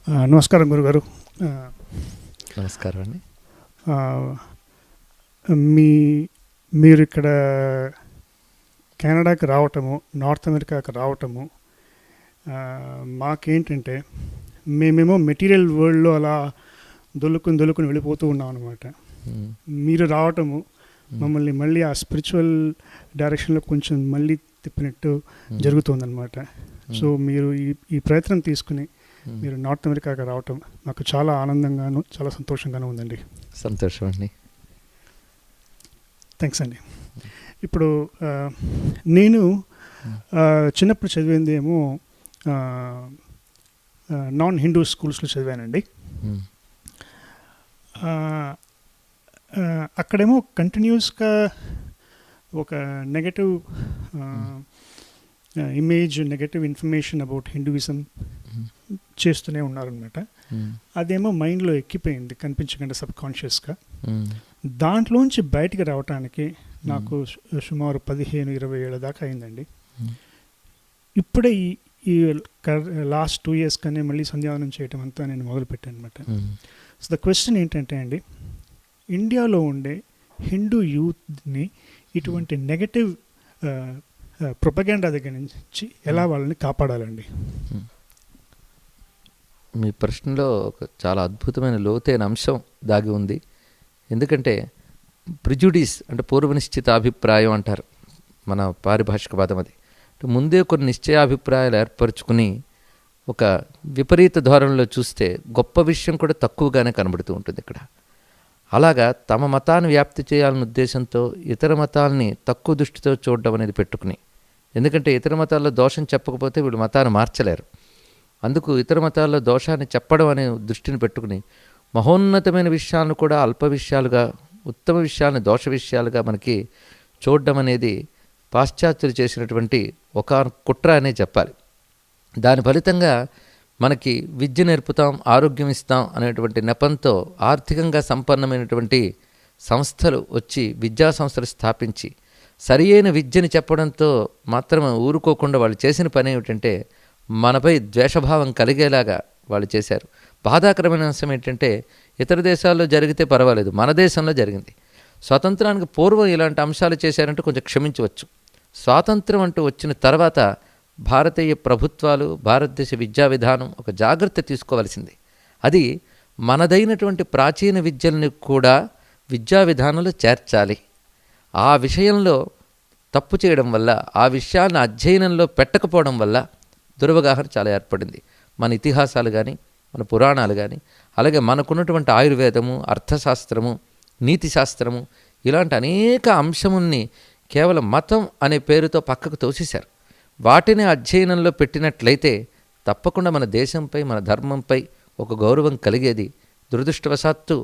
నమస్కారం గురుగారు. నమస్కారం అండి. మీరు ఇక్కడ కెనడాకి రావటము, నార్త్ అమెరికాకి రావటము మాకేంటంటే మేమేమో మెటీరియల్ వరల్డ్లో అలా దొల్లుకుని వెళ్ళిపోతూ ఉన్నాం అనమాట. మీరు రావటము మమ్మల్ని మళ్ళీ ఆ స్పిరిచువల్ డైరెక్షన్లో కొంచెం మళ్ళీ తిప్పినట్టు జరుగుతుందన్నమాట. సో మీరు ఈ ప్రయత్నం తీసుకుని మీరు నార్త్ అమెరికాకి రావటం నాకు చాలా ఆనందంగాను చాలా సంతోషంగాను ఉందండి. సంతోషం అండి. థ్యాంక్స్ అండి. ఇప్పుడు నేను చిన్నప్పుడు చదివింది ఏమో నాన్ హిందూ స్కూల్స్లో చదివానండి. అక్కడేమో కంటిన్యూస్గా ఒక negative image, negative information about Hinduism చేస్తూనే ఉన్నారనమాట. అదేమో మైండ్లో ఎక్కిపోయింది కనిపించకుండా సబ్కాన్షియస్గా. దాంట్లోంచి బయటికి రావటానికి నాకు సుమారు 15-20 ఏళ్ళ దాకా అయిందండి. ఇప్పుడే ఈ లాస్ట్ 2 years కానీ మళ్ళీ సంధ్యావనం చేయటం అంతా నేను మొదలుపెట్టాను అనమాట. సో ద క్వశ్చన్ ఏంటంటే అండి, ఇండియాలో ఉండే హిందూ యూత్ని ఇటువంటి నెగటివ్ ప్రొపగండా దగ్గర నుంచి ఎలా వాళ్ళని కాపాడాలండి? మీ ప్రశ్నలో ఒక చాలా అద్భుతమైన లోతైన అంశం దాగి ఉంది. ఎందుకంటే ప్రిజుడిస్ అంటే పూర్వ నిశ్చిత అభిప్రాయం అంటారు మన పారిభాషిక పదం. అది ముందే కొన్ని నిశ్చయాభిప్రాయాలు ఏర్పరచుకుని ఒక విపరీత ధోరణిలో చూస్తే గొప్ప విషయం కూడా తక్కువగానే కనబడుతూ ఉంటుంది ఇక్కడ. అలాగా తమ మతాన్ని వ్యాప్తి చేయాలనే ఉద్దేశంతో ఇతర మతాలని తక్కువ దృష్టితో చూడడం అనేది పెట్టుకుని, ఎందుకంటే ఇతర మతాల్లో దోషం చెప్పకపోతే వీళ్ళు మతాన్ని మార్చలేరు. అందుకు ఇతర మతాల్లో దోషాన్ని చెప్పడం అనే దృష్టిని పెట్టుకుని మహోన్నతమైన విషయాలను కూడా అల్ప విషయాలుగా, ఉత్తమ విషయాలను దోష విషయాలుగా మనకి చూడడం అనేది పాశ్చాత్యులు చేసినటువంటి ఒక కుట్ర అనే చెప్పాలి. దాని ఫలితంగా మనకి విద్య నేర్పుతాం, ఆరోగ్యం ఇస్తాం అనేటువంటి నెపంతో ఆర్థికంగా సంపన్నమైనటువంటి సంస్థలు వచ్చి విద్యా సంస్థలు స్థాపించి సరి అయిన విద్యని చెప్పడంతో మాత్రమే ఊరుకోకుండా వాళ్ళు చేసిన పని ఏమిటంటే మనపై ద్వేషభావం కలిగేలాగా వాళ్ళు చేశారు. బాధాకరమైన అంశం ఏంటంటే ఇతర దేశాల్లో జరిగితే పర్వాలేదు, మన దేశంలో జరిగింది. స్వాతంత్రానికి పూర్వం ఇలాంటి అంశాలు చేశారంటే కొంచెం క్షమించవచ్చు. స్వాతంత్రం అంటూ వచ్చిన తర్వాత భారతీయ ప్రభుత్వాలు, భారతదేశ విద్యా విధానం ఒక జాగ్రత్త తీసుకోవాల్సింది. అది మనదైనటువంటి ప్రాచీన విద్యల్ని కూడా విద్యా విధానంలో చేర్చాలి. ఆ విషయంలో తప్పు చేయడం వల్ల, ఆ విషయాన్ని అధ్యయనంలో పెట్టకపోవడం వల్ల దురవగాహన చాలా ఏర్పడింది. మన ఇతిహాసాలు కానీ, మన పురాణాలు కానీ, అలాగే మనకున్నటువంటి ఆయుర్వేదము, అర్థశాస్త్రము, నీతి శాస్త్రము, ఇలాంటి అనేక అంశముల్ని కేవలం మతం అనే పేరుతో పక్కకు తోసేశారు. వాటిని అధ్యయనంలో పెట్టినట్లయితే తప్పకుండా మన దేశంపై, మన ధర్మంపై ఒక గౌరవం కలిగేది. దురదృష్టవశాత్తు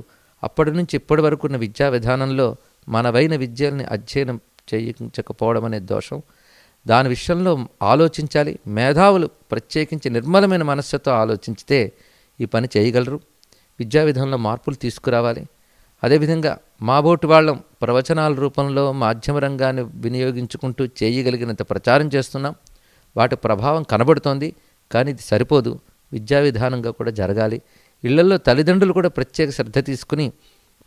అప్పటి నుంచి ఇప్పటి వరకు ఉన్న విద్యా విధానంలో మనవైన విద్యల్ని అధ్యయనం చేయించకపోవడం అనే దోషం. దాని విషయంలో ఆలోచించాలి. మేధావులు ప్రత్యేకించి నిర్మలమైన మనస్సుతో ఆలోచించితే ఈ పని చేయగలరు. విద్యా విధానంలో మార్పులు తీసుకురావాలి. అదేవిధంగా మాబోటి వాళ్ళం ప్రవచనాల రూపంలో మాధ్యమ రంగాన్ని వినియోగించుకుంటూ చేయగలిగినంత ప్రచారం చేస్తున్నాం. వాటి ప్రభావం కనబడుతోంది. కానీ ఇది సరిపోదు, విద్యా విధానంగా కూడా జరగాలి. ఇళ్లలో తల్లిదండ్రులు కూడా ప్రత్యేక శ్రద్ధ తీసుకుని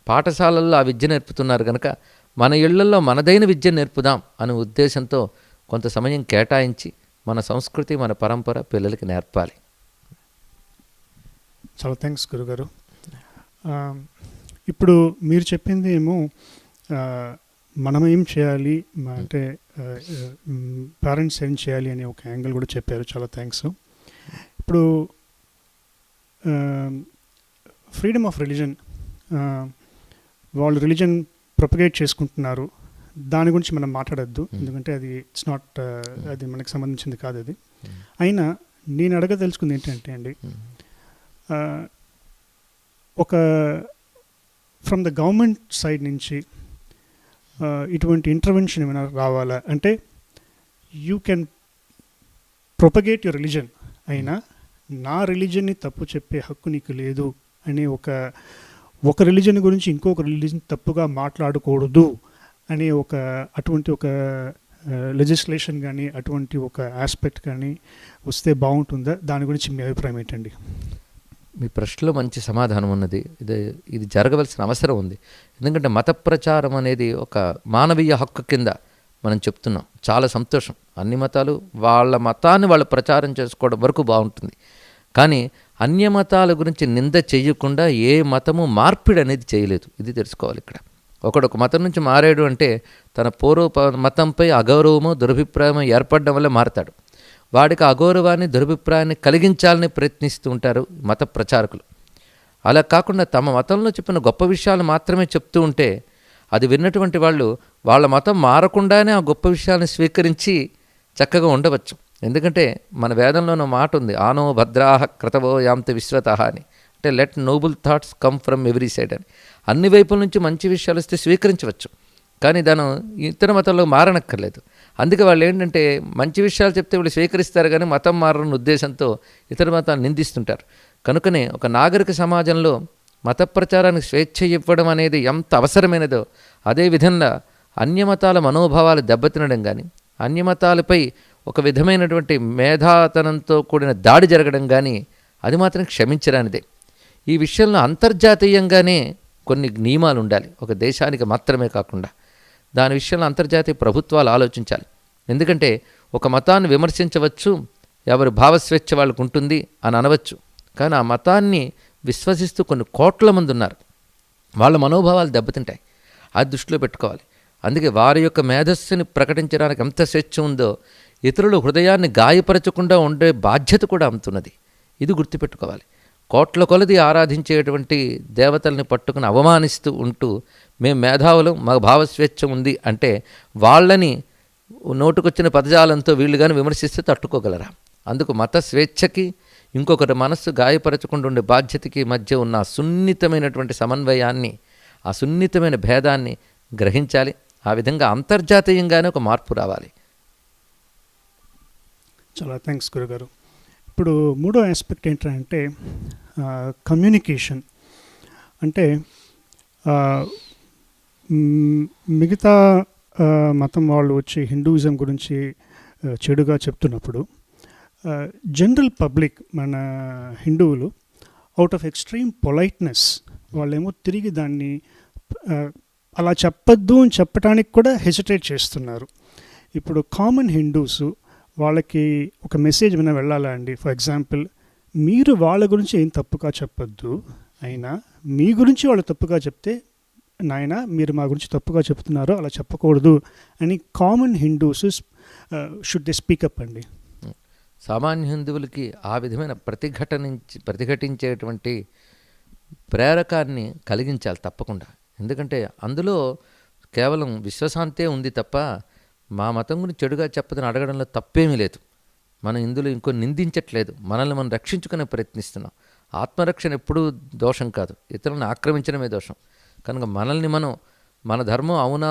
పాఠశాలల్లో ఆ విద్య నేర్పుతున్నారు కనుక మన ఇళ్లలో మనదైన విద్య నేర్పుదాం అనే ఉద్దేశంతో కొంత సమయం కేటాయించి మన సంస్కృతి, మన పరంపర పిల్లలకి నేర్పాలి. చాలా థ్యాంక్స్ గురుగారు. ఇప్పుడు మీరు చెప్పింది ఏమో మనం ఏం చేయాలి అంటే పేరెంట్స్ ఏం చేయాలి అనే ఒక యాంగిల్ కూడా చెప్పారు. చాలా థ్యాంక్స్. ఇప్పుడు ఫ్రీడమ్ ఆఫ్ రిలీజన్, వాళ్ళు రిలీజన్ ప్రొపగేట్ చేసుకుంటున్నారు, దాని గురించి మనం మాట్లాడద్దు, ఎందుకంటే అది ఇట్స్ నాట్, అది మనకు సంబంధించింది కాదు అది. అయినా నేను అడగదలుచుకుంది ఏంటంటే అండి, ఒక ఫ్రమ్ ద గవర్నమెంట్ సైడ్ నుంచి ఇటువంటి ఇంటర్వెన్షన్ ఏమైనా రావాలా? అంటే you can propagate your religion, అయినా నా రిలీజన్ని తప్పు చెప్పే హక్కు నీకు లేదు అనే ఒక రిలీజన్ గురించి ఇంకొక రిలీజన్ తప్పుగా మాట్లాడకూడదు అనే అటువంటి ఒక లెజిస్లేషన్ కానీ అటువంటి ఒక ఆస్పెక్ట్ కానీ వస్తే బాగుంటుందా? దాని గురించి మీ అభిప్రాయం ఏంటండి? మీ ప్రశ్నలో మంచి సమాధానం ఉన్నది. ఇది జరగవలసిన అవసరం ఉంది. ఎందుకంటే మత ప్రచారం అనేది ఒక మానవీయ హక్కు కింద మనం చెప్తున్నాం. చాలా సంతోషం. అన్ని మతాలు వాళ్ళ మతాన్ని వాళ్ళు ప్రచారం చేసుకోవడం వరకు బాగుంటుంది. కానీ అన్య మతాల గురించి నింద చేయకుండా ఏ మతము మార్పిడి అనేది చేయలేదు. ఇది తెలుసుకోవాలి. ఇక్కడ ఒకడొక మతం నుంచి మారాడు అంటే తన పూర్వ మతంపై అగౌరవమో దురభిప్రాయమో ఏర్పడడం వల్ల మారతాడు. వాడికి అగౌరవాన్ని దురభిప్రాయాన్ని కలిగించాలని ప్రయత్నిస్తూ ఉంటారు మత ప్రచారకులు. అలా కాకుండా తమ మతంలో చెప్పిన గొప్ప విషయాలు మాత్రమే చెప్తూ ఉంటే అది విన్నటువంటి వాళ్ళు వాళ్ళ మతం మారకుండానే ఆ గొప్ప విషయాలను స్వీకరించి చక్కగా ఉండవచ్చు. ఎందుకంటే మన వేదంలోనో మాట ఉంది, ఆనో భద్రాహ క్రతవో యాంత విశ్వతః అని. అంటే let noble thoughts come from every side అని. అన్ని వైపుల నుంచి మంచి విషయాలు వస్తే స్వీకరించవచ్చు, కానీ దాని ఇతర మతంలో మారనక్కర్లేదు. అందుకే వాళ్ళు ఏంటంటే మంచి విషయాలు చెప్తే వీళ్ళు స్వీకరిస్తారు, కానీ మతం మారని ఉద్దేశంతో ఇతర మతాలు నిందిస్తుంటారు. కనుకనే ఒక నాగరిక సమాజంలో మత ప్రచారానికి స్వేచ్ఛ ఇవ్వడం అనేది ఎంత అవసరమైనదో, అదేవిధంగా అన్యమతాల మనోభావాలు దెబ్బతినడం కానీ, అన్యమతాలపై ఒక విధమైనటువంటి మేధాతనంతో కూడిన దాడి జరగడం కానీ అది మాత్రం క్షమించరానిదే. ఈ విషయంలో అంతర్జాతీయంగానే కొన్ని నియమాలు ఉండాలి, ఒక దేశానికి మాత్రమే కాకుండా. దాని విషయంలో అంతర్జాతీయ ప్రభుత్వాలు ఆలోచించాలి. ఎందుకంటే ఒక మతాన్ని విమర్శించవచ్చు, ఎవరి భావస్వేచ్ఛ వాళ్ళకు ఉంటుంది అని అనవచ్చు, కానీ ఆ మతాన్ని విశ్వసిస్తూ కొన్ని కోట్ల మంది ఉన్నారు. వాళ్ళ మనోభావాలు దెబ్బతింటాయి. అది దృష్టిలో పెట్టుకోవాలి. అందుకే వారి యొక్క మేధస్సుని ప్రకటించడానికి ఎంత స్వేచ్ఛ ఉందో ఇతరుల హృదయాన్ని గాయపరచకుండా ఉండే బాధ్యత కూడా అంతున్నది. ఇది గుర్తుపెట్టుకోవాలి. కోట్ల కొలది ఆరాధించేటువంటి దేవతల్ని పట్టుకుని అవమానిస్తూ ఉంటూ మేము మేధావులం, మాకు భావస్వేచ్ఛ ఉంది అంటే వాళ్ళని నోటుకొచ్చిన పదజాలంతో వీళ్ళు కానీ విమర్శిస్తే తట్టుకోగలరా? అందుకు మత స్వేచ్ఛకి ఇంకొకరి మనస్సు గాయపరచకుండా ఉండే బాధ్యతకి మధ్య ఉన్న సున్నితమైనటువంటి సమన్వయాన్ని, ఆ సున్నితమైన భేదాన్ని గ్రహించాలి. ఆ విధంగా అంతర్జాతీయంగానే ఒక మార్పు రావాలి. చాలా థ్యాంక్స్ గురుగారు. ఇప్పుడు మూడో ఆస్పెక్ట్ ఏంటంటే కమ్యూనికేషన్. అంటే మిగతా మతం వాళ్ళు వచ్చి హిందూయిజం గురించి చెడుగా చెప్తున్నప్పుడు జనరల్ పబ్లిక్, మన హిందువులు అవుట్ ఆఫ్ ఎక్స్ట్రీమ్ పొలైట్నెస్ వాళ్ళేమో తిరిగి దాన్ని అలా చెప్పద్దు అని చెప్పడానికి కూడా హెసిటేట్ చేస్తున్నారు. ఇప్పుడు కామన్ హిందూస్ వాళ్ళకి ఒక మెసేజ్ ఏమైనా వెళ్ళాలా అండి? ఫర్ ఎగ్జాంపుల్, మీరు వాళ్ళ గురించి ఏం తప్పుగా చెప్పొద్దు, అయినా మీ గురించి వాళ్ళు తప్పుగా చెప్తే నాయన మీరు మా గురించి తప్పుగా చెప్తున్నారో అలా చెప్పకూడదు అని common Hindus should they speak up అండి. సామాన్య హిందువులకి ఆ విధమైన ప్రతిఘటించేటువంటి ప్రేరకాన్ని కలిగించాలి తప్పకుండా. ఎందుకంటే అందులో కేవలం విశ్వశాంతే ఉంది తప్ప మా మతం గురించి చెడుగా చెప్పదని అడగడంలో తప్పేమీ లేదు. మనం ఇందులో ఇంకో నిందించట్లేదు, మనల్ని మనం రక్షించుకునే ప్రయత్నిస్తున్నాం. ఆత్మరక్షణ ఎప్పుడూ దోషం కాదు, ఇతరులను ఆక్రమించడమే దోషం. కనుక మనల్ని మనం, మన ధర్మం అవునా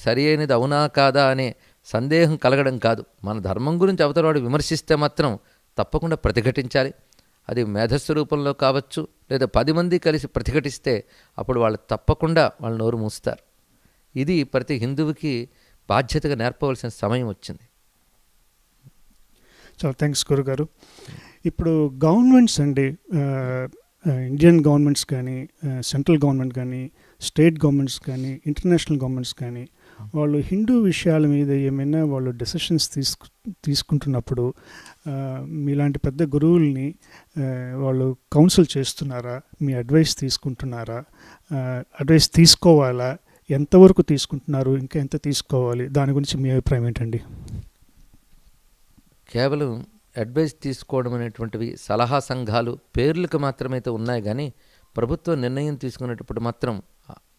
సరి అయినది అవునా కాదా అనే సందేహం కలగడం కాదు. మన ధర్మం గురించి అవతలవాడు విమర్శిస్తే మాత్రం తప్పకుండా ప్రతిఘటించాలి. అది మేధస్సు రూపంలో కావచ్చు, లేదా 10 మంది కలిసి ప్రతిఘటిస్తే అప్పుడు వాళ్ళు తప్పకుండా వాళ్ళు నోరు మూస్తారు. ఇది ప్రతి హిందువుకి బాధ్యతగా నేర్పవలసిన సమయం వచ్చింది. చాలా థ్యాంక్స్ గురుగారు. ఇప్పుడు గవర్నమెంట్స్ అండి, ఇండియన్ గవర్నమెంట్స్ కానీ, సెంట్రల్ గవర్నమెంట్ కానీ, స్టేట్ గవర్నమెంట్స్ కానీ, ఇంటర్నేషనల్ గవర్నమెంట్స్ కానీ, వాళ్ళు హిందూ విషయాల మీద ఏమైనా వాళ్ళు డెసిషన్స్ తీసుకుంటున్నప్పుడు మీలాంటి పెద్ద గురువుల్ని వాళ్ళు కౌన్సిల్ చేస్తున్నారా? మీ అడ్వైస్ తీసుకుంటున్నారా? అడ్వైస్ తీసుకోవాలా? ఎంతవరకు తీసుకుంటున్నారు? ఇంకా ఎంత తీసుకోవాలి? దాని గురించి మీ అభిప్రాయం ఏంటండి? కేవలం అడ్వైస్ తీసుకోవడం అనేటువంటివి సలహా సంఘాలు పేర్లకు మాత్రమైతే ఉన్నాయి, కానీ ప్రభుత్వం నిర్ణయం తీసుకునేటప్పుడు మాత్రం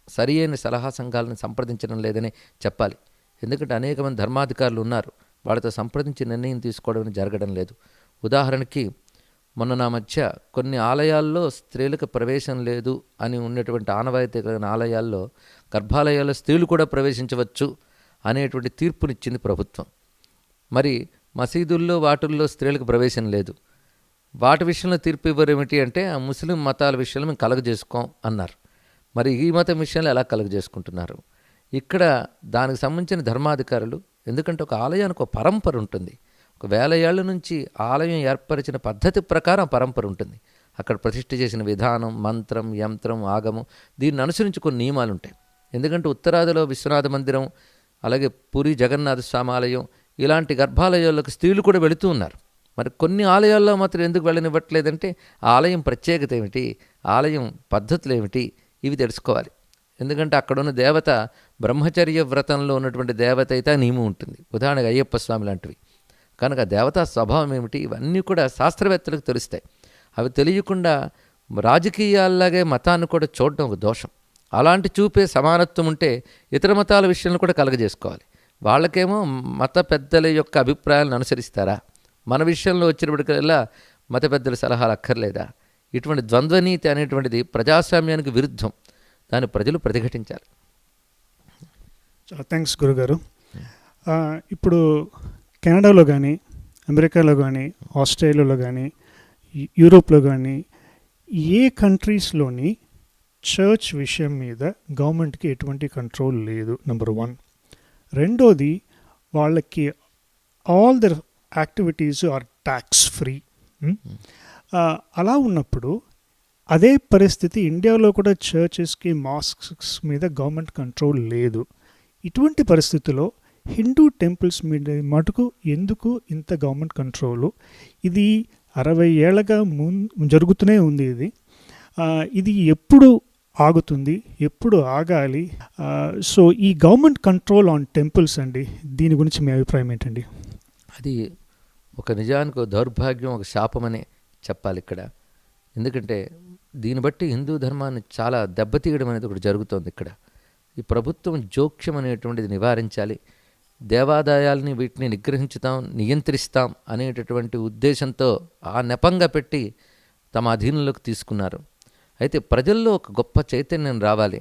సరి అయిన సలహా సంఘాలను సంప్రదించడం లేదని చెప్పాలి. ఎందుకంటే అనేక మంది ధర్మాధికారులు ఉన్నారు, వాళ్ళతో సంప్రదించి నిర్ణయం తీసుకోవడం జరగడం లేదు. ఉదాహరణకి మొన్న నా మధ్య కొన్ని ఆలయాల్లో స్త్రీలకు ప్రవేశం లేదు అని ఉన్నటువంటి ఆనవాయితీ కలిగిన ఆలయాల్లో గర్భాలయాల్లో స్త్రీలు కూడా ప్రవేశించవచ్చు అనేటువంటి తీర్పునిచ్చింది ప్రభుత్వం. మరి మసీదుల్లో వాటిల్లో స్త్రీలకు ప్రవేశం లేదు. వాటి విషయంలో తీర్పు ఇవ్వరు ఏమిటి అంటే ఆ ముస్లిం మతాల విషయంలో మేము కలగజేసుకోం అన్నారు. మరి ఈ మతం విషయంలో ఎలా కలగజేసుకుంటున్నారు? ఇక్కడ దానికి సంబంధించిన ధర్మాధికారులు, ఎందుకంటే ఒక ఆలయానికి ఒక పరంపర ఉంటుంది, ఒక 1000 ఏళ్ల నుంచి ఆలయం ఏర్పరిచిన పద్ధతి ప్రకారం పరంపర ఉంటుంది. అక్కడ ప్రతిష్ఠ చేసిన విధానం, మంత్రం, యంత్రం, ఆగమం, దీన్ని అనుసరించి కొన్ని నియమాలు ఉంటాయి. ఎందుకంటే ఉత్తరాదిలో విశ్వనాథ మందిరం, అలాగే పూరి జగన్నాథ స్వామి ఆలయం, ఇలాంటి గర్భాలయాలకు స్త్రీలు కూడా వెళుతూ ఉన్నారు. మరి కొన్ని ఆలయాల్లో మాత్రం ఎందుకు వెళ్ళనివ్వట్లేదంటే ఆ ఆలయం ప్రత్యేకత ఏమిటి, ఆలయం పద్ధతులు ఏమిటి, ఇవి తెలుసుకోవాలి. ఎందుకంటే అక్కడున్న దేవత బ్రహ్మచర్య వ్రతంలో ఉన్నటువంటి దేవత అయితే నియమం ఉంటుంది. ఉదాహరణకు అయ్యప్ప స్వామి లాంటివి. కనుక దేవతా స్వభావం ఏమిటి, ఇవన్నీ కూడా శాస్త్రవేత్తలకు తెలుస్తాయి. అవి తెలియకుండా రాజకీయాల్లాగే మతాన్ని కూడా చూడడం ఒక దోషం. అలాంటి చూపే సమానత్వం ఉంటే ఇతర మతాల విషయంలో కూడా కలగజేసుకోవాలి. వాళ్ళకేమో మత పెద్దల యొక్క అభిప్రాయాలను అనుసరిస్తారా, మన విషయంలో వచ్చినప్పటికల్లా మత పెద్దల సలహాలు అక్కర్లేదా? ఇటువంటి ద్వంద్వనీతి అనేటువంటిది ప్రజాస్వామ్యానికి విరుద్ధం. దాన్ని ప్రజలు ప్రతిఘటించాలి. చాలా థ్యాంక్స్ గురుగారు. ఇప్పుడు కెనడాలో కానీ, అమెరికాలో కానీ, ఆస్ట్రేలియాలో కానీ, యూరోప్లో కానీ ఏ కంట్రీస్లోని చర్చ్ విషయం మీద గవర్నమెంట్కి ఎటువంటి కంట్రోల్ లేదు, నెంబర్ 1. రెండోది, వాళ్ళకి all their activities are tax free. అలా ఉన్నప్పుడు అదే పరిస్థితి ఇండియాలో కూడా చర్చెస్కి, మాస్క్స్ మీద గవర్నమెంట్ కంట్రోల్ లేదు. ఇటువంటి పరిస్థితుల్లో హిందూ టెంపుల్స్ మీద మటుకు ఎందుకు ఇంత గవర్నమెంట్ కంట్రోలు? ఇది 60 ఏళ్ళగా జరుగుతూనే ఉంది. ఇది ఎప్పుడు ఆగుతుంది, ఎప్పుడు ఆగాలి? సో ఈ గవర్నమెంట్ కంట్రోల్ ఆన్ టెంపుల్స్ అండి, దీని గురించి మీ అభిప్రాయం ఏంటండి? అది ఒక నిజానికి దౌర్భాగ్యం, ఒక శాపమనే చెప్పాలి ఇక్కడ. ఎందుకంటే దీన్ని బట్టి హిందూ ధర్మాన్ని చాలా దెబ్బతీయడం అనేది ఒకటి జరుగుతోంది ఇక్కడ. ఈ ప్రభుత్వం జోక్యం అనేటువంటిది నివారించాలి. దేవాదాయాల్ని వీటిని నిగ్రహించుతాం, నియంత్రిస్తాం అనేటటువంటి ఉద్దేశంతో ఆ నెపంగా పెట్టి తమ అధీనంలోకి తీసుకున్నారు. అయితే ప్రజల్లో ఒక గొప్ప చైతన్యం రావాలి.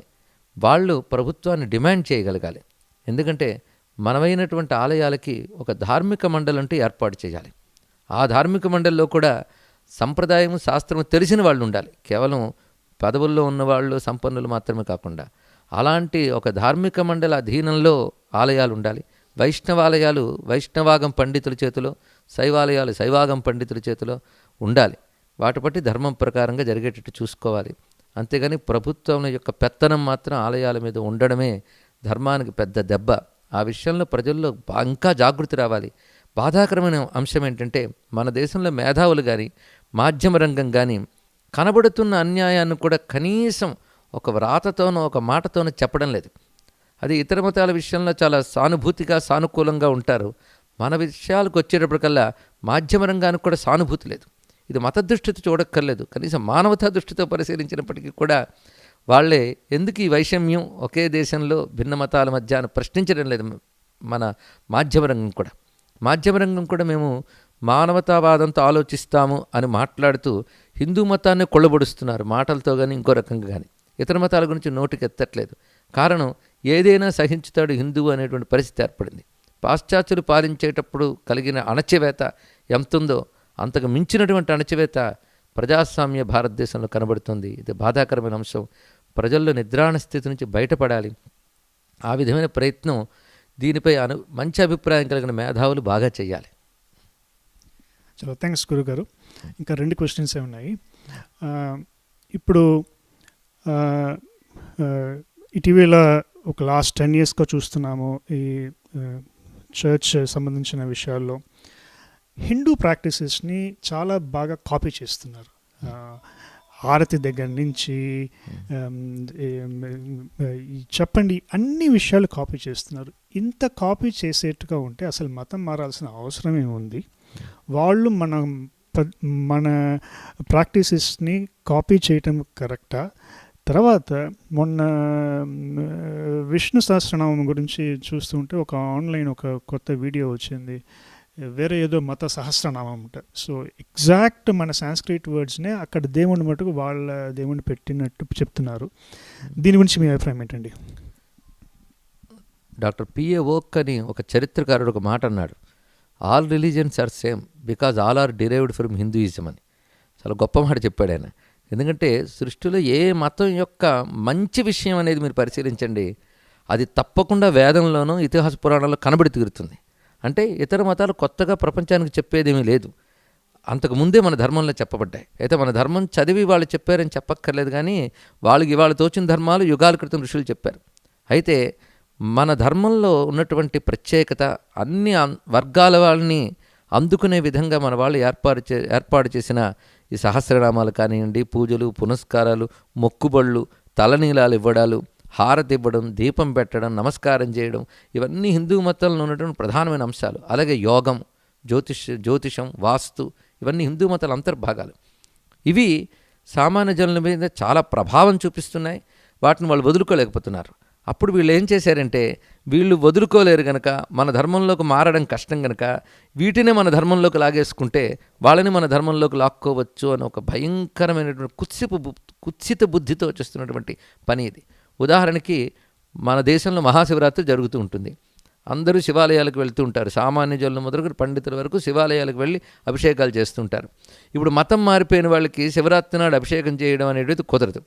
వాళ్ళు ప్రభుత్వాన్ని డిమాండ్ చేయగలగాలి. ఎందుకంటే మనమైనటువంటి ఆలయాలకి ఒక ధార్మిక మండలి అంటూ ఏర్పాటు చేయాలి. ఆ ధార్మిక మండలిలో కూడా సంప్రదాయం, శాస్త్రం తెలిసిన వాళ్ళు ఉండాలి. కేవలం పదవుల్లో ఉన్నవాళ్ళు, సంపన్నులు మాత్రమే కాకుండా అలాంటి ఒక ధార్మిక మండలి అధీనంలో ఆలయాలు ఉండాలి. వైష్ణవాలయాలు వైష్ణవాగం పండితుల చేతిలో, శైవాలయాలు శైవాగం పండితుల చేతిలో ఉండాలి. వాటి బట్టి ధర్మం ప్రకారంగా జరిగేటట్టు చూసుకోవాలి. అంతేగాని ప్రభుత్వం యొక్క పెత్తనం మాత్రం ఆలయాల మీద ఉండడమే ధర్మానికి పెద్ద దెబ్బ. ఆ విషయంలో ప్రజల్లో ఇంకా జాగృతి రావాలి. బాధాకరమైన అంశం ఏంటంటే మన దేశంలో మేధావులు కానీ, మాధ్యమ రంగం కానీ కనబడుతున్న అన్యాయాన్ని కూడా కనీసం ఒక వ్రాతతోనో ఒక మాటతోనో చెప్పడం లేదు. అది ఇతర మతాల విషయంలో చాలా సానుభూతిగా, సానుకూలంగా ఉంటారు. మన విషయాలకు వచ్చేటప్పటికల్లా మాధ్యమ రంగానికి కూడా సానుభూతి లేదు. ఇది మత దృష్టితో చూడక్కర్లేదు, కనీసం మానవతా దృష్టితో పరిశీలించినప్పటికీ కూడా వాళ్ళే ఎందుకు ఈ వైషమ్యం ఒకే దేశంలో భిన్న మతాల మధ్య అని ప్రశ్నించడం లేదు. మన మాధ్యమ రంగం కూడా మేము మానవతావాదంతో ఆలోచిస్తాము అని మాట్లాడుతూ హిందూ మతాన్ని కొల్లబొడుస్తున్నారు, మాటలతో కానీ ఇంకో రకంగా కానీ. ఇతర మతాల గురించి నోటికి ఎత్తట్లేదు. కారణం, ఏదైనా సహించుతాడు హిందువు అనేటువంటి పరిస్థితి ఏర్పడింది. పాశ్చాత్యులు పాలించేటప్పుడు కలిగిన అణచివేత ఎంతుందో అంతకు మించినటువంటి అణచివేత ప్రజాస్వామ్య భారతదేశంలో కనబడుతుంది. ఇది బాధాకరమైన అంశం. ప్రజల్లో నిద్రాణ స్థితి నుంచి బయటపడాలి. ఆ విధమైన ప్రయత్నం దీనిపై మంచి అభిప్రాయం కలిగిన మేధావులు బాగా చేయాలి. చాలా థ్యాంక్స్ గురుగారు. ఇంకా 2 క్వశ్చన్స్ ఉన్నాయి. ఇప్పుడు ఇటీవల ఒక లాస్ట్ 10 yearsగా చూస్తున్నాము ఈ చర్చ్ సంబంధించిన విషయాల్లో హిందూ ప్రాక్టీసెస్ని చాలా బాగా కాపీ చేస్తున్నారు. ఆరతి దగ్గర నుంచి చెప్పండి, అన్ని విషయాలు కాపీ చేస్తున్నారు. ఇంత కాపీ చేసేట్టుగా ఉంటే అసలు మతం మారాల్సిన అవసరం ఏముంది? వాళ్ళు మన ప్రాక్టీసెస్ని కాపీ చేయటం కరెక్టా? తర్వాత మొన్న విష్ణు సహస్రనామం గురించి చూస్తుంటే ఒక ఆన్లైన్ ఒక కొత్త వీడియో వచ్చింది. వేరే ఏదో మత సహస్రనామం అంట. సో ఎగ్జాక్ట్ మన సాంస్క్రిట్ వర్డ్స్నే అక్కడ దేవుని మటుకు వాళ్ళ దేవుని పెట్టినట్టు చెప్తున్నారు. దీని గురించి మీ అభిప్రాయం ఏంటండి? డాక్టర్ పిఏ ఓక్ అని ఒక చరిత్రకారుడు ఒక మాట అన్నాడు, all religions are same because all are derived from Hinduism అని. చాలా గొప్ప మాట చెప్పాడు ఆయన. ఎందుకంటే సృష్టిలో ఏ మతం యొక్క మంచి విషయం అనేది మీరు పరిశీలించండి, అది తప్పకుండా వేదంలోనూ ఇతిహాస పురాణాల్లో కనబడి తీరుతుంది. అంటే ఇతర మతాలు కొత్తగా ప్రపంచానికి చెప్పేదేమీ లేదు. అంతకుముందే మన ధర్మంలో చెప్పబడ్డాయి. అయితే మన ధర్మం చదివి వాళ్ళు చెప్పారని చెప్పక్కర్లేదు, కానీ వాళ్ళకి ఇవాళ తోచిన ధర్మాలు యుగాల క్రితం ఋషులు చెప్పారు. అయితే మన ధర్మంలో ఉన్నటువంటి ప్రత్యేకత అన్ని వర్గాల వాళ్ళని అందుకునే విధంగా మన వాళ్ళు ఏర్పాటు చేసిన ఈ సహస్రనామాలు కానివ్వండి, పూజలు, పునస్కారాలు, మొక్కుబళ్ళు, తలనీలాలు ఇవ్వడాలు, హారతి ఇవ్వడం, దీపం పెట్టడం, నమస్కారం చేయడం, ఇవన్నీ హిందూ మతంలో ఉన్నటువంటి ప్రధానమైన అంశాలు. అలాగే యోగం, జ్యోతిషం, వాస్తు, ఇవన్నీ హిందూ మతాల అంతర్భాగాలు. ఇవి సామాన్య జనుల మీద చాలా ప్రభావం చూపిస్తున్నాయి. వాటిని వాళ్ళు వదులుకోలేకపోతున్నారు. అప్పుడు వీళ్ళు ఏం చేశారంటే, వీళ్ళు వదులుకోలేరు గనక, మన ధర్మంలోకి మారడం కష్టం గనక, వీటినే మన ధర్మంలోకి లాగేసుకుంటే వాళ్ళని మన ధర్మంలోకి లాక్కోవచ్చు అని ఒక భయంకరమైనటువంటి కుత్సిత బుద్ధితో చేస్తున్నటువంటి పని ఇది. ఉదాహరణకి మన దేశంలో మహాశివరాత్రి జరుగుతూ ఉంటుంది. అందరూ శివాలయాలకు వెళ్తూ ఉంటారు. సామాన్య జనుల మొదలుకొని పండితుల వరకు శివాలయాలకు వెళ్ళి అభిషేకాలు చేస్తుంటారు. ఇప్పుడు మతం మారిపోయిన వాళ్ళకి శివరాత్రి నాడు అభిషేకం చేయడం అనేది కుదరదు.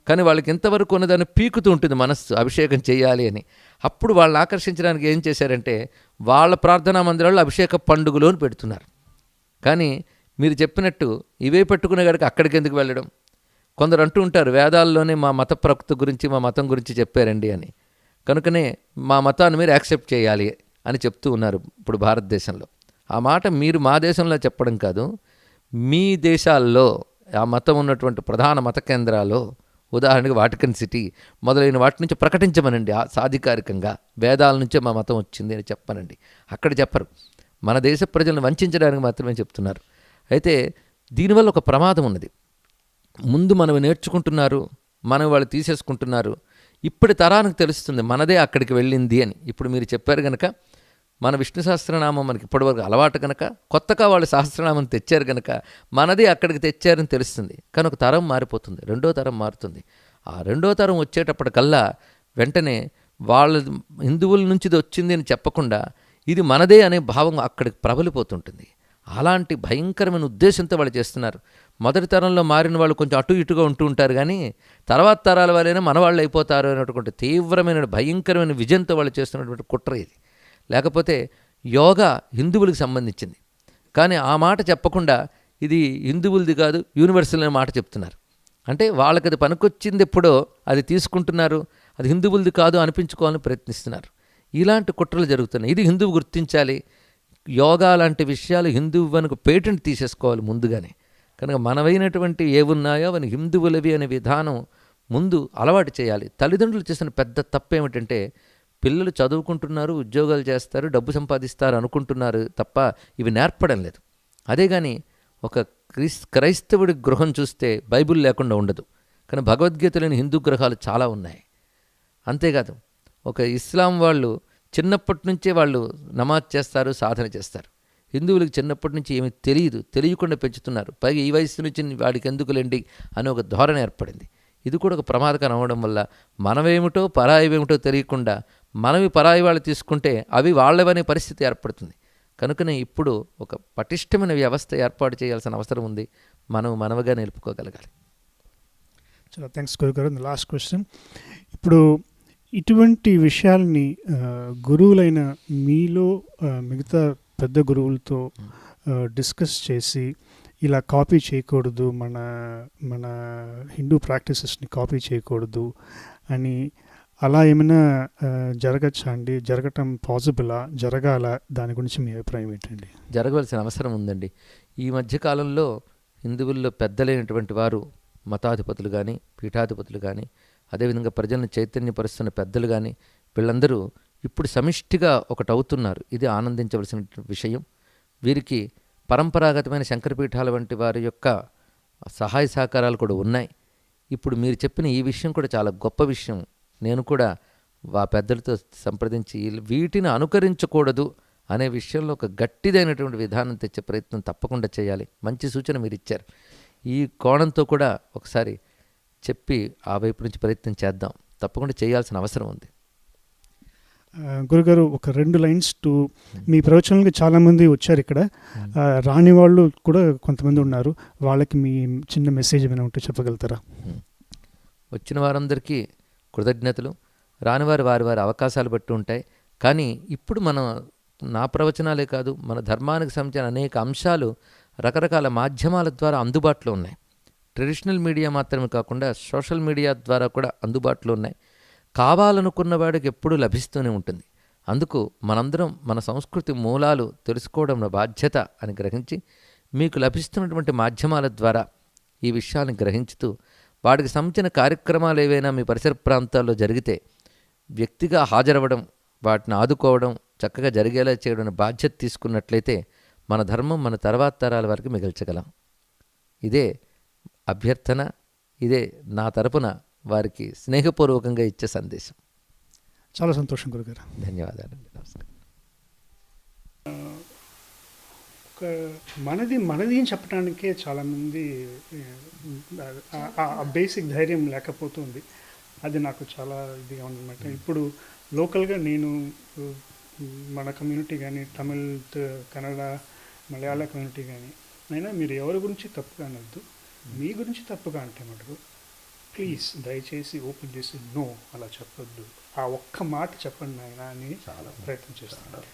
కానీ వాళ్ళకి ఇంతవరకు ఉన్నదాన్ని పీకుతూ ఉంటుంది మనస్సు, అభిషేకం చేయాలి అని. అప్పుడు వాళ్ళని ఆకర్షించడానికి ఏం చేశారంటే, వాళ్ళ ప్రార్థనా మందిరాల్లో అభిషేక పండుగలోని పెడుతున్నారు. కానీ మీరు చెప్పినట్టు ఇవే పెట్టుకునే గడికి అక్కడికి ఎందుకు వెళ్ళడం? కొందరు అంటూ ఉంటారు, వేదాల్లోనే మా మత ప్రవక్త గురించి, మా మతం గురించి చెప్పారండి అని. కనుకనే మా మతాన్ని మీరు యాక్సెప్ట్ చేయాలి అని చెప్తూ ఉన్నారు ఇప్పుడు భారతదేశంలో. ఆ మాట మీరు మా దేశంలో చెప్పడం కాదు, మీ దేశాల్లో ఆ మతం ఉన్నటువంటి ప్రధాన మత కేంద్రాల్లో, ఉదాహరణకి వాటికన్ సిటీ మొదలైన వాటి నుంచి ప్రకటించమనండి. సాధికారికంగా వేదాల నుంచే మా మతం వచ్చింది అని చెప్పనండి. అక్కడ చెప్పరు, మన దేశ ప్రజలను వంచడానికి మాత్రమే చెప్తున్నారు. అయితే దీనివల్ల ఒక ప్రమాదం ఉన్నది. ముందు మనం నేర్చుకుంటున్నారు, మనం వాళ్ళు తీసేసుకుంటున్నారు. ఇప్పటి తరానికి తెలుస్తుంది మనదే అక్కడికి వెళ్ళింది అని. ఇప్పుడు మీరు చెప్పారు కనుక, మన విష్ణు సహస్రనామం మనకి ఇప్పటివరకు అలవాటు కనుక, కొత్తగా వాళ్ళు సహస్రనామం తెచ్చారు కనుక మనదే అక్కడికి తెచ్చారని తెలుస్తుంది. కానీ ఒక తరం మారిపోతుంది, రెండో తరం మారుతుంది. ఆ రెండో తరం వచ్చేటప్పటికల్లా వెంటనే వాళ్ళ హిందువుల నుంచి ఇది వచ్చింది అని చెప్పకుండా ఇది మనదే అనే భావం అక్కడికి ప్రబలిపోతుంటుంది. అలాంటి భయంకరమైన ఉద్దేశంతో వాళ్ళు చేస్తున్నారు. మొదటి తరంలో మారిన వాళ్ళు కొంచెం అటు ఇటుగా ఉంటూ ఉంటారు, కానీ తర్వాత తరాల వాళ్ళైనా మన వాళ్ళు అయిపోతారు అనేటువంటి తీవ్రమైన భయంకరమైన విజయంతో వాళ్ళు చేస్తున్నటువంటి కుట్ర ఇది. లేకపోతే యోగా హిందువులకు సంబంధించింది, కానీ ఆ మాట చెప్పకుండా ఇది హిందువులది కాదు, యూనివర్సల్ అనే మాట చెప్తున్నారు. అంటే వాళ్ళకి అది పనికొచ్చింది ఎప్పుడో అది తీసుకుంటున్నారు, అది హిందువులది కాదు అనిపించుకోవాలని ప్రయత్నిస్తున్నారు. ఇలాంటి కుట్రలు జరుగుతున్నాయి. ఇది హిందువు గుర్తించాలి. యోగా లాంటి విషయాలు హిందువులకు పేటెంట్ తీసేసుకోవాలి ముందుగానే. కనుక మనవైనటువంటి ఏవున్నాయో అవన్నీ హిందువులవి అనే విధానం ముందు అలవాటు చేయాలి. తల్లిదండ్రులు చేసిన పెద్ద తప్పు ఏమిటంటే, పిల్లలు చదువుకుంటున్నారు, ఉద్యోగాలు చేస్తారు, డబ్బు సంపాదిస్తారు అనుకుంటున్నారు తప్ప ఇవి నేర్పడం లేదు. అదే కానీ ఒక క్రైస్తవుడి గృహం చూస్తే బైబిల్ లేకుండా ఉండదు, కానీ భగవద్గీత లేని హిందూ గృహాలు చాలా ఉన్నాయి. అంతేకాదు ఒక ఇస్లాం వాళ్ళు చిన్నప్పటి నుంచే వాళ్ళు నమాజ్ చేస్తారు, సాధన చేస్తారు. హిందువులకు చిన్నప్పటి నుంచి ఏమీ తెలియకుండా పెంచుతున్నారు. పైగా ఈ వయసు నుంచి వాడికి ఎందుకులేండి అని ఒక ధోరణి ఏర్పడింది. ఇది కూడా ఒక ప్రమాదకరం అవడం వల్ల మనమేమిటో పరాయివేమిటో తెలియకుండా మనవి పరాయి వాళ్ళు తీసుకుంటే అవి వాళ్ళవనే పరిస్థితి ఏర్పడుతుంది. కనుకనే ఇప్పుడు ఒక పటిష్టమైన వ్యవస్థ ఏర్పాటు చేయాల్సిన అవసరం ఉంది. మనవుగా నిలుపుకోగలగాలి. చాలా థ్యాంక్స్ గురుగారు. లాస్ట్ క్వశ్చన్, ఇప్పుడు ఇటువంటి విషయాల్ని గురువులైన మీలో మిగతా పెద్ద గురువులతో డిస్కస్ చేసి ఇలా కాపీ చేయకూడదు, మన హిందూ ప్రాక్టీసెస్ని కాపీ చేయకూడదు అని అలా ఏమైనా జరగచ్చా అండి? జరగటం పాసిబులా? జరగాల? దాని గురించి మీ అభిప్రాయం ఏంటండి? జరగవలసిన అవసరం ఉందండి. ఈ మధ్యకాలంలో హిందువుల్లో పెద్దలైనటువంటి వారు, మతాధిపతులు కానీ, పీఠాధిపతులు కానీ, అదేవిధంగా ప్రజలను చైతన్యపరుస్తున్న పెద్దలు కానీ, వీళ్ళందరూ ఇప్పుడు సమిష్టిగా ఒకటవుతున్నారు. ఇది ఆనందించవలసిన విషయం. వీరికి పరంపరాగతమైన శంకరపీఠాల వంటి వారి యొక్క సహాయ సహకారాలు కూడా ఉన్నాయి. ఇప్పుడు మీరు చెప్పిన ఈ విషయం కూడా చాలా గొప్ప విషయం. నేను కూడా పెద్దలతో సంప్రదించి వీటిని అనుకరించకూడదు అనే విషయంలో ఒక గట్టిదైనటువంటి విధానం తెచ్చే ప్రయత్నం తప్పకుండా చేయాలి. మంచి సూచన మీరు ఇచ్చారు. ఈ కోణంతో కూడా ఒకసారి చెప్పి ఆ వైపు నుంచి ప్రయత్నం చేద్దాం. తప్పకుండా చేయాల్సిన అవసరం ఉంది. గురుగారు, ఒక 2 లైన్స్ మీ ప్రవచనాలకి చాలామంది వచ్చారు. ఇక్కడ రాని వాళ్ళు కూడా కొంతమంది ఉన్నారు. వాళ్ళకి మీ చిన్న మెసేజ్ ఏమైనా ఉంటే చెప్పగలుగుతారా? వచ్చిన వారందరికీ కృతజ్ఞతలు. రానివారు వారి అవకాశాలు బట్టి ఉంటాయి. కానీ ఇప్పుడు నా ప్రవచనాలే కాదు, మన ధర్మానికి సంబంధించిన అనేక అంశాలు రకరకాల మాధ్యమాల ద్వారా అందుబాటులో ఉన్నాయి. ట్రెడిషనల్ మీడియా మాత్రమే కాకుండా సోషల్ మీడియా ద్వారా కూడా అందుబాటులో ఉన్నాయి. కావాలనుకున్న వాడికి ఎప్పుడూ లభిస్తూనే ఉంటుంది. అందుకు మనందరం మన సంస్కృతి మూలాలు తెలుసుకోవడం నా బాధ్యత అని గ్రహించి మీకు లభిస్తున్నటువంటి మాధ్యమాల ద్వారా ఈ విషయాన్ని గ్రహించుతూ వాటికి సంబంధించిన కార్యక్రమాలు ఏవైనా మీ పరిసర ప్రాంతాల్లో జరిగితే వ్యక్తిగా హాజరవ్వడం, వాటిని ఆదుకోవడం, చక్కగా జరిగేలా చేయడం బాధ్యత తీసుకున్నట్లయితే మన ధర్మం మన తర్వాత తరాల వరకు మిగల్చగలం. ఇదే అభ్యర్థన, ఇదే నా తరపున వారికి స్నేహపూర్వకంగా ఇచ్చే సందేశం. చాలా సంతోషం గురుగారు. ధన్యవాదాలండి. నమస్కారం. ఒక మనది అని చెప్పడానికే చాలామంది ఆ బేసిక్ ధైర్యం లేకపోతుంది. అది నాకు చాలా ఇదిగా ఉందన్నమాట. ఇప్పుడు లోకల్గా నేను మన కమ్యూనిటీ కానీ, తమిళ్, కన్నడ, మలయాళ కమ్యూనిటీ కానీ, అయినా మీరు ఎవరి గురించి తప్పుగా అనద్దు. మీ గురించి తప్పుగా అంటే మటుకు ప్లీజ్ దయచేసి ఓపెన్ చేసి నో అలా చెప్పొద్దు, ఆ ఒక్క మాట చెప్పండి నాయన అని ప్రయత్నం చేస్తున్నాను.